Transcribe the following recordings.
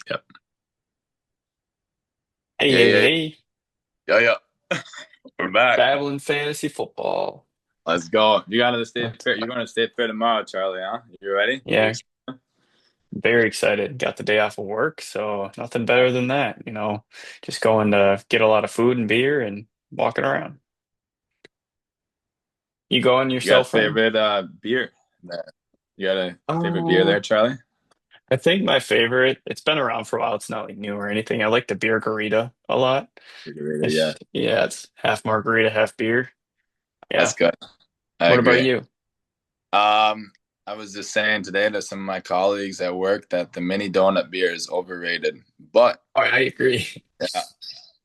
Yep. Hey, Yeah, hey, yeah, hey, yeah, yeah. We're back. babbling fantasy football. Let's go. You got to the Uh, state fair. You're going to state fair tomorrow, Charlie, huh? You ready? You Yeah, very excited. Got the day off of work, so nothing better than that. Just going to get a lot of food and beer and walking around. You going you got a yourself, friend? favorite beer? You got a favorite beer Uh, there, Charlie? I think my favorite, it's been around for a while. It's not like new or anything. I like the beer garita a lot. Yeah, It's half margarita, half beer. that's Yeah. good. I What about agree. you? Um, I was just saying today to some of my colleagues at work that the mini donut beer is overrated, but Oh, I agree. yeah,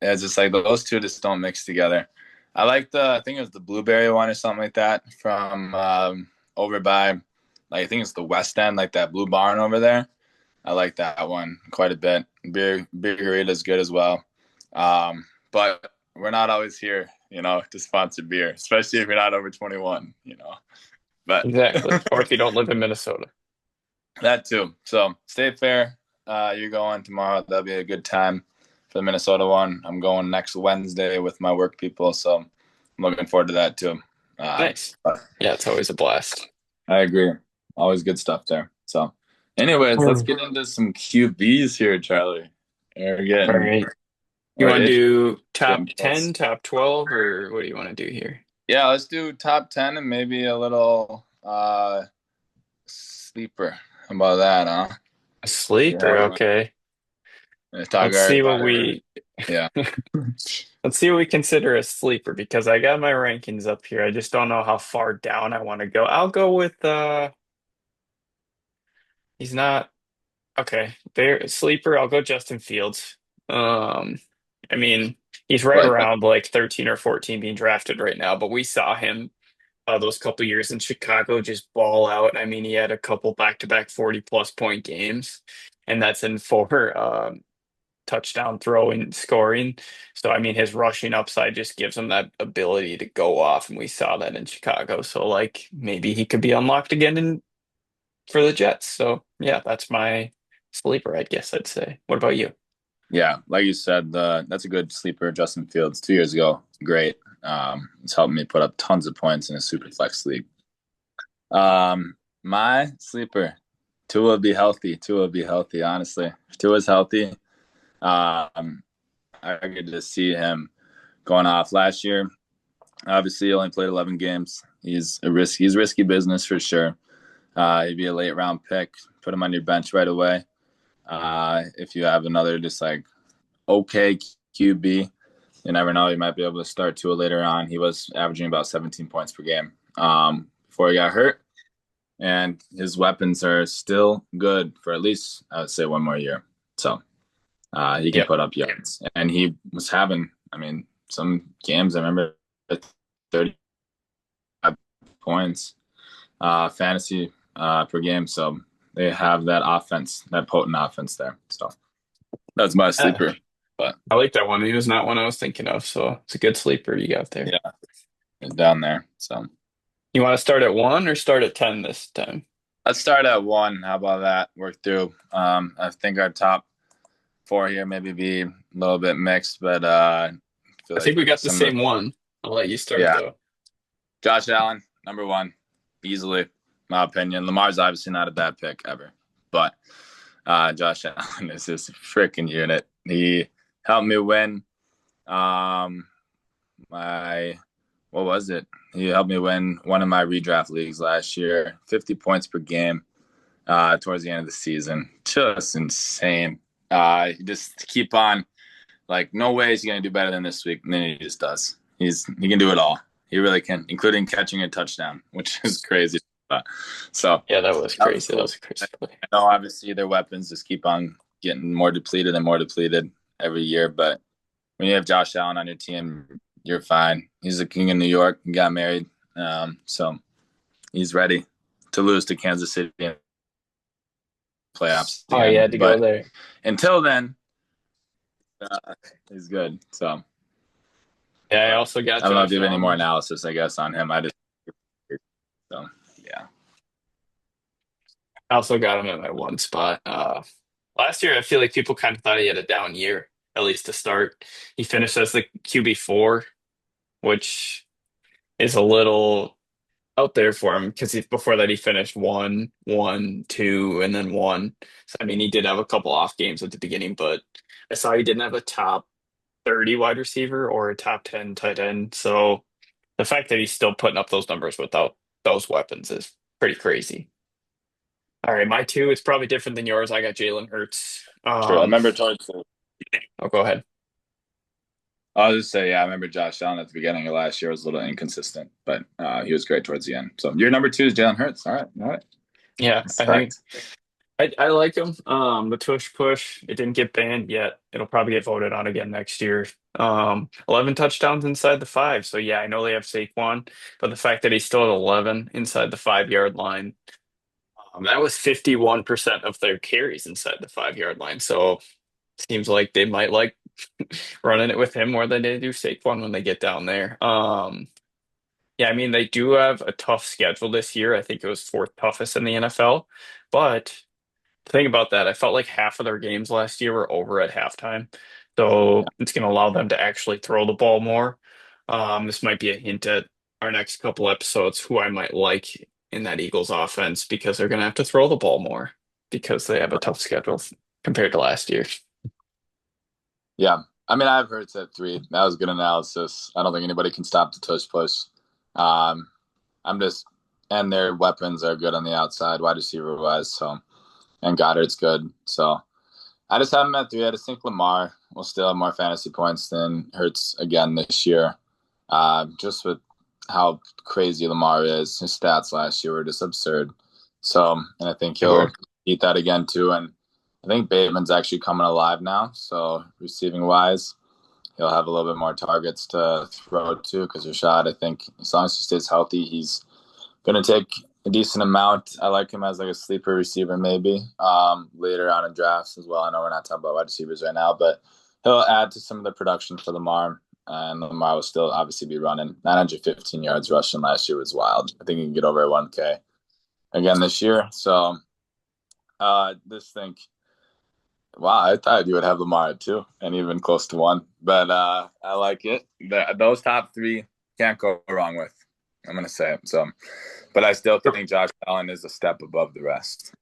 it's just like those two just don't mix together. I like I think it was the blueberry one or something like that from over by, like, I think it's the West End, like that Blue Barn over there. I like that one quite a bit. Beer Garita is good as well. But we're not always here, to sponsor beer, especially if you're not over 21. But Exactly. Or if you don't live in Minnesota. that too. So stay fair. You're going tomorrow. That'll be a good time for the Minnesota one. I'm going next Wednesday with my work people, so I'm looking forward to that too. Nice. But Yeah, it's always a blast. I agree. Always good stuff there. So, anyways, let's get into some QBs here, Charlie. We're All getting right. You we're want to itching, do top getting close. 10, top 12, or what do you want to do here? Yeah, let's do top 10 and maybe a little sleeper. How about that, huh? A sleeper, Yeah. okay. Let's talk Let's see what our we yeah. let's see what we consider a sleeper because I got my rankings up here. I just don't know how far down I want to go. I'll go with he's not okay. There sleeper, I'll go Justin Fields. Um I mean, he's I right like that. around like 13 or 14 being drafted right now, but we saw him those couple years in Chicago just ball out. I mean, he had a couple back-to-back 40 plus point games, and that's in four touchdown throwing scoring. So, I mean, his rushing upside just gives him that ability to go off, and we saw that in Chicago. So, like, maybe he could be unlocked again for the Jets. So, yeah, that's my sleeper, I guess I'd say. What about you? Yeah, like you said, that's a good sleeper. Justin Fields 2 years ago, great. It's helped me put up tons of points in a super flex league. My sleeper, Tua will be healthy. Tua will be healthy. Honestly, if Tua's healthy, I could just see him going off last year. Obviously, he only played 11 games. He's risky business for sure. He'd be a late round pick. Put him on your bench right away. If you have another just like okay QB, you never know. You might be able to start Tua later on. He was averaging about 17 points per game before he got hurt, and his weapons are still good for at least, I would say, one more year. So he can Yep. put up yards, and he was having, I mean, some games I remember 30 points fantasy per game. So they have that offense, that potent offense there. So that's my Uh, sleeper. But I like that one. He was not one I was thinking of, so it's a good sleeper you got there. yeah, it's down there. So You want to start at one or start at 10 this time? let's start at one. How about that? Work through. I think our top four here maybe be a little bit mixed, but I feel I think like we got the some of the, same one. I'll let you start yeah, though. Josh Allen, number one, easily, my opinion. Lamar's obviously not a bad pick ever, but Josh Allen is this freaking unit. He helped me win um, my, what was it? He helped me win one of my redraft leagues last year, 50 points per game towards the end of the season. Just insane. You just keep on, like, no way is he going to do better than this week. And then he just does. He can do it all. He really can, including catching a touchdown, which is crazy. So Yeah, that was that was crazy. That cool. was a crazy play. I know obviously their weapons just keep on getting more depleted and more depleted every year, but when you have Josh Allen on your team, you're fine. He's the king of New York. He got married, so he's ready to lose to Kansas City in playoffs Oh, you again. had to go But there. until then, he's good. So, Yeah, I but also got I don't know if Josh you have any more Allen. analysis, I guess, on him. I just so yeah, I also got him at my one spot. Last year, I feel like people kind of thought he had a down year, at least to start. He finished as the QB4, which is a little out there for him because before that he finished one, one, two, and then one. So I mean, he did have a couple off games at the beginning, but I saw he didn't have a top 30 wide receiver or a top 10 tight end. So the fact that he's still putting up those numbers without those weapons is pretty crazy. All right, my two, it's probably different than yours. I got Jalen Hurts. True. I remember towards I'll go ahead. I'll just say, yeah, I remember Josh Allen at the beginning of last year was a little inconsistent, but he was great towards the end. So your number two is Jalen Hurts. All right. All right. Yeah, I think Respect. I like him. The tush push, it didn't get banned yet. It'll probably get voted on again next year. 11 touchdowns inside the five. So yeah, I know they have Saquon, but the fact that he's still at 11 inside the 5 yard line, that was 51% of their carries inside the 5 yard line. So seems like they might like running it with him more than they do Saquon when they get down there. Yeah, I mean they do have a tough schedule this year. I think it was fourth toughest in the NFL, but the thing about that, I felt like half of their games last year were over at halftime. Yeah. So it's going to allow them to actually throw the ball more. This might be a hint at our next couple episodes who I might like in that Eagles offense because they're going to have to throw the ball more because they have a tough schedule compared to last year. Yeah. I mean, I've heard at three. That was good analysis. I don't think anybody can stop the tush push. Um, I'm just, and their weapons are good on the outside, wide receiver wise. So, and Goddard's good. So, I just have him at three. I just think Lamar will still have more fantasy points than Hurts again this year. Just with how crazy Lamar is. His stats last year were just absurd. So, and I think They were. he'll eat that again too. And I think Bateman's actually coming alive now. So, receiving wise, he'll have a little bit more targets to throw to because Rashad, I think, as long as he stays healthy, he's going to take a decent amount. I like him as like a sleeper receiver maybe later on in drafts as well. I know we're not talking about wide receivers right now, but he'll add to some of the production for Lamar. And Lamar will still obviously be running 915 yards rushing last year was wild. I think he can get over 1K again this year. So just think, wow, I thought you would have Lamar at two and even close to one. But I like it. Those top three can't go wrong with. I'm going to say it. So, but I still think Josh Allen is a step above the rest.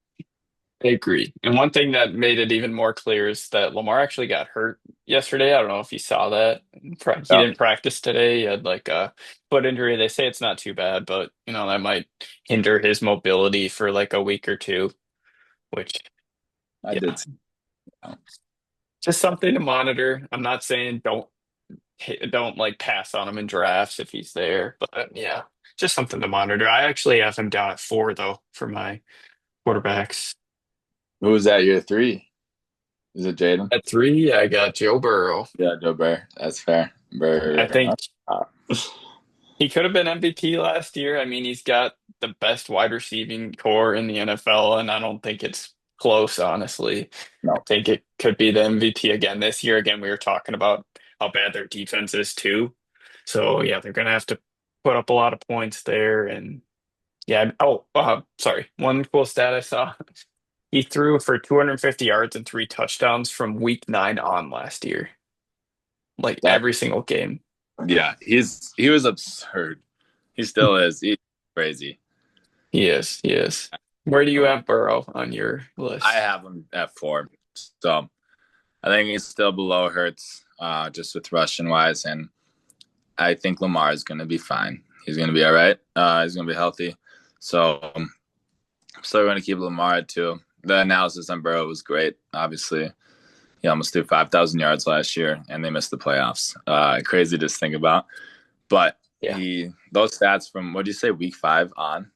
I agree. And one thing that made it even more clear is that Lamar actually got hurt yesterday. I don't know if you saw that. He Yep, didn't practice today. He had like a foot injury. They say it's not too bad, but that might hinder his mobility for like a week or two, which, I yeah, did. See that. just something to monitor. I'm not saying don't like pass on him in drafts if he's there, but yeah, just something to monitor. I actually have him down at four though for my quarterbacks. Who was that? Year three? Is it Jaden? At three, I got Joe Burrow. Yeah, Joe Burr. That's fair. I Burr. think Uh, he could have been MVP last year. I mean, he's got the best wide receiving core in the NFL, and I don't think it's close, honestly. I no, think it could be the MVP again this year. Again, we were talking about how bad their defense is too. So yeah, they're gonna have to put up a lot of points there. And yeah, sorry. One cool stat I saw. He threw for 250 yards and three touchdowns from week 9 on last year. Like that. every single game. Yeah, he was absurd. He still is. He's crazy. He is. He is. Where do you have Burrow on your I list? have him at four. So I think he's still below Hurts, just with rushing wise, and I think Lamar is going to be fine. He's going to be all right. He's going to be healthy. So I'm still going to keep Lamar at two. The analysis on Burrow was great. Obviously, he almost threw 5,000 yards last year, and they missed the playoffs. Crazy to think about. But Yeah. those stats from what do you say, week 5 on?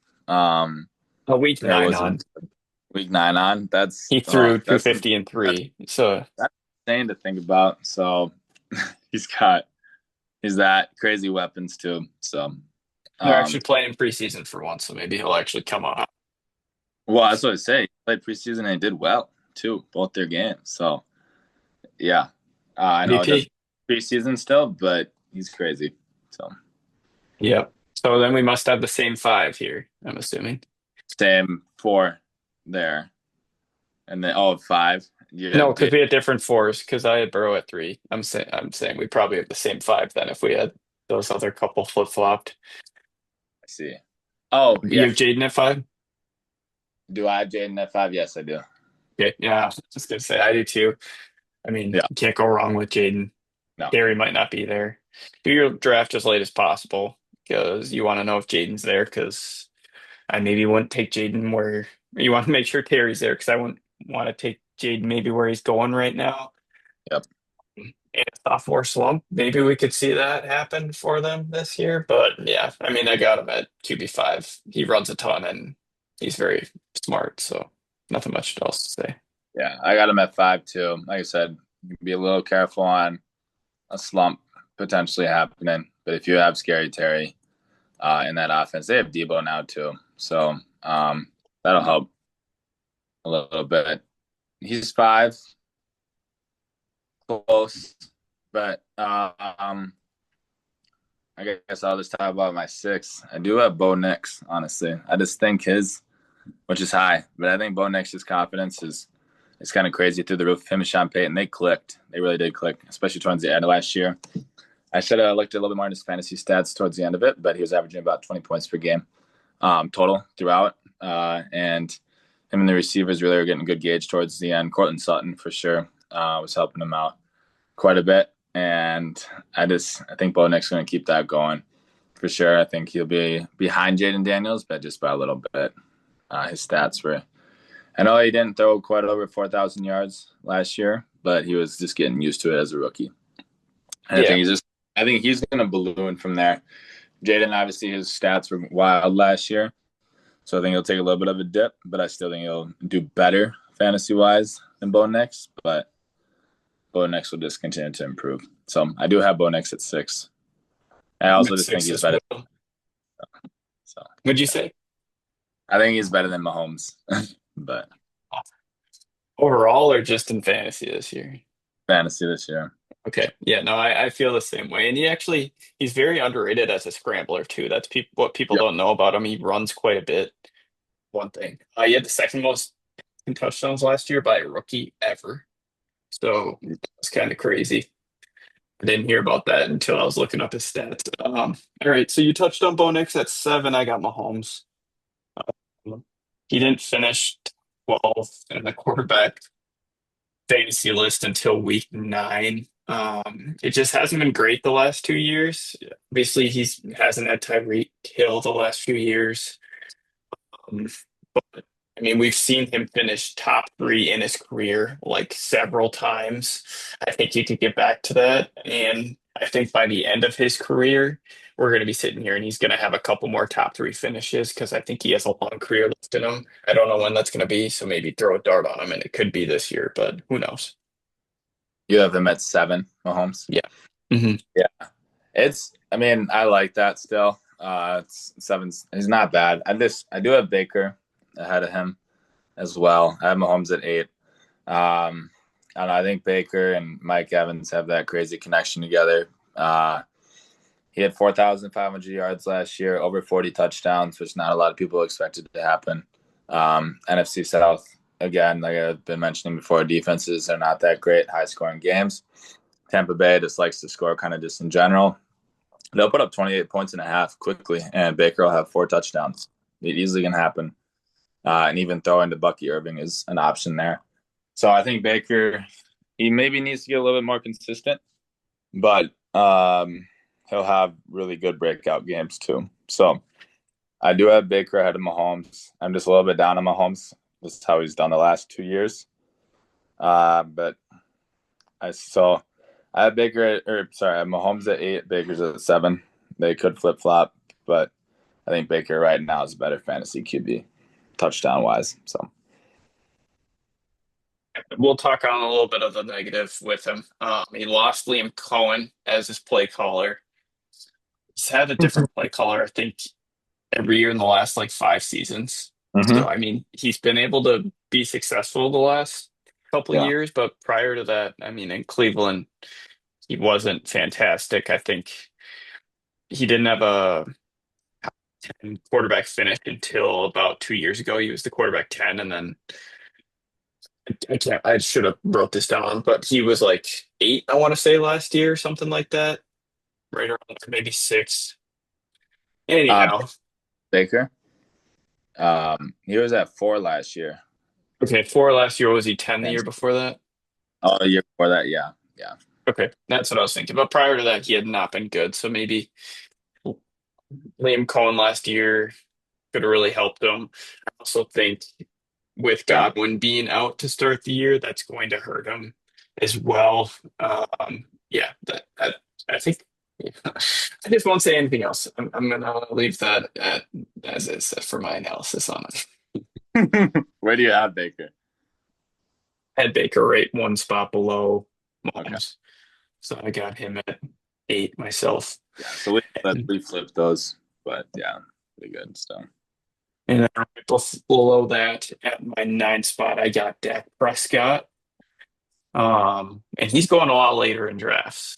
A week Or 9 was it on. week 9 on? He threw That's 250 and three. So that's insane to think about. So he's got he's that crazy weapons too. So they're actually um, playing preseason for once, so maybe he'll actually come on. well, that's what I say. He played preseason and he did well too, both their games. So yeah, I know it doesn't MVP. preseason still, but he's crazy. So Yep. So then we must have the same five here, I'm assuming. same four there, and then five, You No, have because Jay. we had different fours. Because I had Burrow at three. I'm saying we probably have the same five then if we had those other couple flip flopped. I see. Oh You yeah. have Jaden at five. Do I have Jaden at 5? Yes, I do. Okay, yeah, I was just gonna say I do too. I mean, Yeah. you can't go wrong with Jaden. No. Gary might not be there. Do your draft as late as possible because you want to know if Jaden's there. Because I maybe wouldn't take Jaden where you want to make sure Terry's there. Because I wouldn't want to take Jaden maybe where he's going right now. Yep. And a sophomore slump. Maybe we could see that happen for them this year. But yeah, I mean, I got him at QB5. He runs a ton and he's very smart. So nothing much else to say. Yeah, I got him at 5 too. Like I said, you can be a little careful on a slump potentially happening. But if you have Scary Terry in that offense, they have Debo now too. So that'll help a little bit. He's 5, close. But I guess I'll just talk about my 6. I do have Bo Nix, honestly. I just think his, which is high, but I think Bo Nix's confidence is kind of crazy through the roof. Him and Sean Payton, they clicked. They really did click, especially towards the end of last year. I should have looked at a little bit more in his fantasy stats towards the end of it, but he was averaging about 20 points per game total throughout. And him and the receivers really were getting a good gauge towards the end. Cortland Sutton, for sure, was helping him out quite a bit. And I think Bo Nix is going to keep that going for sure. I think he'll be behind Jaden Daniels, but just by a little bit. His stats were, I know he didn't throw quite over 4,000 yards last year, but he was just getting used to it as a rookie. And Yeah, I think he's going to balloon from there. Jaden, obviously, his stats were wild last year. So I think he'll take a little bit of a dip, but I still think he'll do better fantasy wise than Bo Nix. But Bo Nix will just continue to improve. So I do have Bo Nix at 6. I I'm also at just think six he's as better. well. So Would you yeah. say? I think he's better than Mahomes, but Overall or just in fantasy this year? fantasy this year. Okay. Yeah, no, I feel the same way. And he's very underrated as a scrambler too. That's what people Yeah. don't know about him. He runs quite a bit. One thing. He had the second most touchdowns last year by a rookie ever. So it's kind of crazy. I didn't hear about that until I was looking up his stats. All right, so you touched on Bo Nix at 7. I got Mahomes. He didn't finish 12 in the quarterback fantasy list until week 9. It just hasn't been great the last 2 years. Obviously, he's hasn't had Tyreek Hill the last few years. Um, but I mean, we've seen him finish top 3 in his career like several times. I think he could get back to that, and I think by the end of his career, we're going to be sitting here and he's going to have a couple more top 3 finishes because I think he has a long career left in him. I don't know when that's going to be, so maybe throw a dart on him, and it could be this year, but who knows? You have him at 7, Mahomes. Yeah. Hmm. Yeah. I mean, I like that still. It's 7. He's not bad. I do have Baker ahead of him as well. I have Mahomes at 8. I don't know. I think Baker and Mike Evans have that crazy connection together. He had 4,500 yards last year, over 40 touchdowns, which not a lot of people expected to happen. NFC South, again, like I've been mentioning before, defenses are not that great, high scoring games. Tampa Bay just likes to score kind of just in general. They'll put up 28 points and a half quickly, and Baker will have 4 touchdowns. It easily can happen. And even throwing to Bucky Irving is an option there. So I think Baker, he maybe needs to get a little bit more consistent, but he'll have really good breakout games too. So I do have Baker ahead of Mahomes. I'm just a little bit down on Mahomes. This is how he's done the last 2 years. But I have I have Mahomes at 8, Baker's at 7. They could flip flop, but I think Baker right now is a better fantasy QB, touchdown wise. So We'll talk on a little bit of the negative with him. He lost Liam Cohen as his play caller. He's had a different play caller, I think, every year in the last like 5 seasons. So, mm-hmm. I mean, he's been able to be successful the last couple of Yeah, years, but prior to that, I mean, in Cleveland, he wasn't fantastic. I think he didn't have a 10 quarterback finish until about 2 years ago. He was the quarterback 10, and then I can't. I should have wrote this down, but he was like 8, I want to say, last year, something like that. Right around there, maybe 6. Uh, Anyhow, Baker. He was at 4 last year. okay, 4 last year. Was he 10 the year Fantasy. before that? Oh, the year before that, yeah, yeah, Okay, that's what I was thinking. But prior to that, he had not been good. So maybe Liam Cohen last year could have really helped him. I also think with yeah. Godwin being out to start the year, that's going to hurt him as well. Yeah, I think I just won't say anything else. I'm gonna leave that as is for my analysis on it. Where do you have Baker? Had Baker right one spot below Okay, Mahomes, so I got him at 8 myself. yeah. So we flipped those, but yeah, pretty good. So And then right below that, at my 9 spot, I got Dak Prescott. And he's going a lot later in drafts.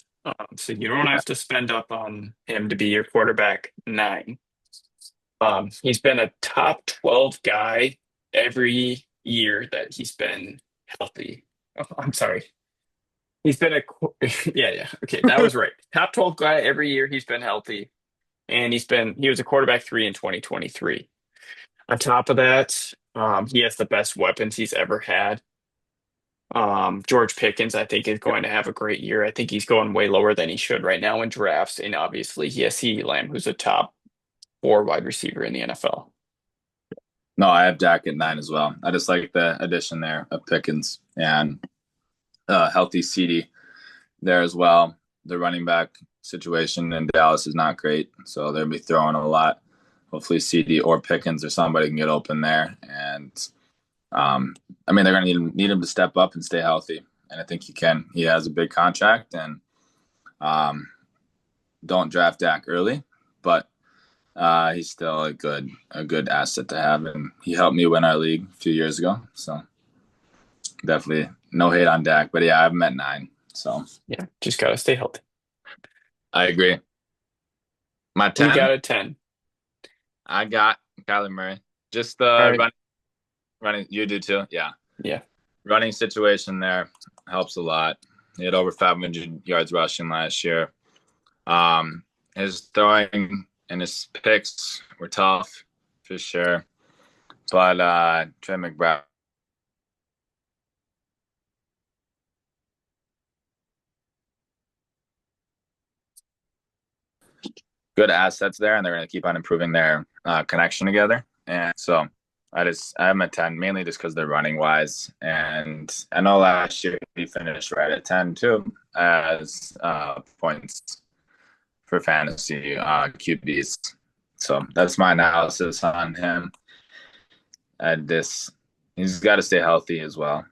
So you don't yeah, have to spend up on him to be your quarterback 9. He's been a top 12 guy every year that he's been healthy. Oh, I'm sorry. He's been a, yeah, yeah. Okay, that was right. Top 12 guy every year he's been healthy. And he was a quarterback 3 in 2023. On top of that, he has the best weapons he's ever had. George Pickens, I think, is yeah. going to have a great year. I think he's going way lower than he should right now in drafts. And obviously, he has CeeDee Lamb, who's a top 4 wide receiver in the NFL. No, I have Dak at 9 as well. I just like the addition there of Pickens and healthy CD there as well. The running back situation in Dallas is not great, so they'll be throwing a lot. Hopefully, CD or Pickens or somebody can get open there, and I mean they're going to need him to step up and stay healthy, and I think he can. He has a big contract, and um, don't draft Dak early, but he's still a good asset to have, and he helped me win our league a few years ago. So definitely no hate on Dak, but yeah, I've met 9. So Yeah, just got to stay healthy. I agree. My You got 10, a 10. I got Kyler Murray. Just All the right. running. You do too, yeah. Yeah. Running situation there helps a lot. He had over 500 yards rushing last year. Um, his throwing and his picks were tough for sure, but Trey McBride, good assets there, and they're going to keep on improving their connection together. And so I'm at 10 mainly just because they're running wise. And I know last year he finished right at 10 too as points for fantasy QBs. So that's my analysis on him. And this he's got to stay healthy as well,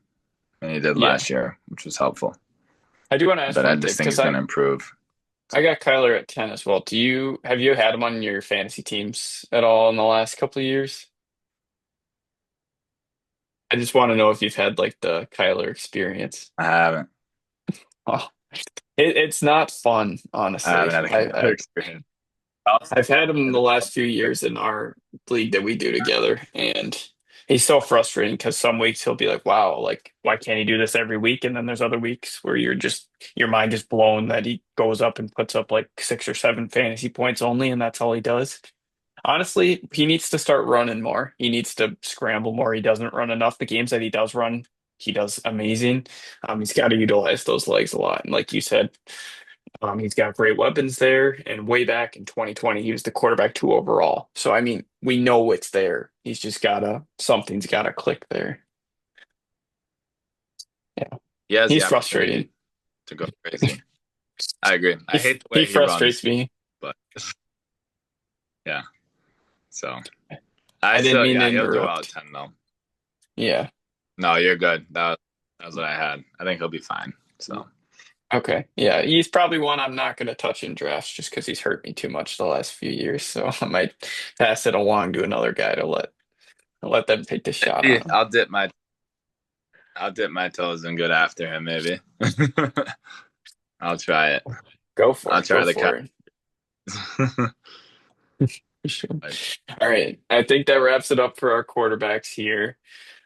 and he did Yeah. last year, which was helpful. I do want to ask But I one thing just think because he's going to improve. I got Kyler at 10 as well. Have you had him on your fantasy teams at all in the last couple of years? I just want to know if you've had like the Kyler experience. I haven't. Oh, it's not fun, I honestly. haven't had a Kyler experience. I've had him the last few years in our league that we do together, and he's so frustrating because some weeks he'll be like, "Wow, like why can't he do this every week?" And then there's other weeks where your mind is blown that he goes up and puts up like 6 or 7 fantasy points only, and that's all he does. Honestly, he needs to start running more. He needs to scramble more. He doesn't run enough. The games that he does run, he does amazing. He's got to utilize those legs a lot. And like you said, he's got great weapons there. And way back in 2020, he was the quarterback 2 overall. So, I mean, we know it's there. He's just something's got to click there. Yeah. He has the He's opportunity frustrating. to go crazy. I agree. I He, hate the he way he frustrates runs, me. but yeah. So I I didn't still, mean to yeah, he'll do well at interrupt. 10 though. Yeah. No, you're good. That was what I had. I think he'll be fine. So Okay. Yeah. He's probably one I'm not going to touch in drafts just because he's hurt me too much the last few years. So I might pass it along to another guy to let them take the shot maybe on him. I'll dip my toes and get after him. Maybe I'll try it. Go for I'll it. Go try the cut. for it. Sure. All right. I think that wraps it up for our quarterbacks here.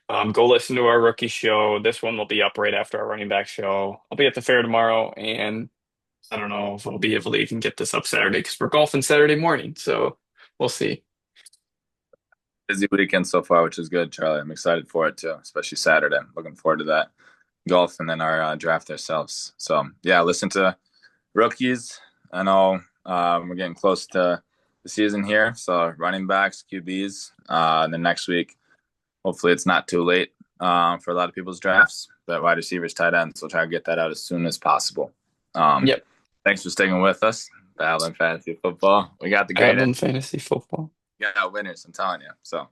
Go listen to our rookie show. This one will be up right after our running back show. I'll be at the fair tomorrow, and I don't know if I'll be able to even get this up Saturday because we're golfing Saturday morning. So we'll see. Busy weekend so far, which is good, Charlie. I'm excited for it too, especially Saturday. I'm looking forward to that golf and then our draft ourselves. So yeah, listen to rookies. I know we're getting close to the season here, so running backs, QBs. Then next week, hopefully, it's not too late for a lot of people's drafts. But wide receivers, tight ends, we'll try to get that out as soon as possible. Um, Yep. Thanks for sticking with us. Battling fantasy football. We got the greatest. Adlin Fantasy Football. We got winners. I'm telling you. So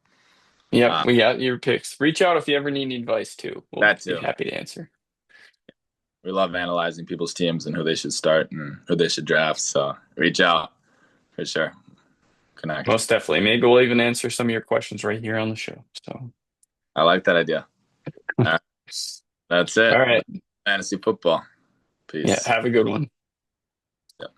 Yep, uh, we got your picks. Reach out if you ever need any advice too. We'll that be too. happy to answer. We love analyzing people's teams and who they should start and who they should draft. So reach out for sure. Connect. Most definitely. Maybe we'll even answer some of your questions right here on the show. So, I like that idea. All right. That's all it. right. Fantasy football. Yeah, Peace. have a good one. Yep.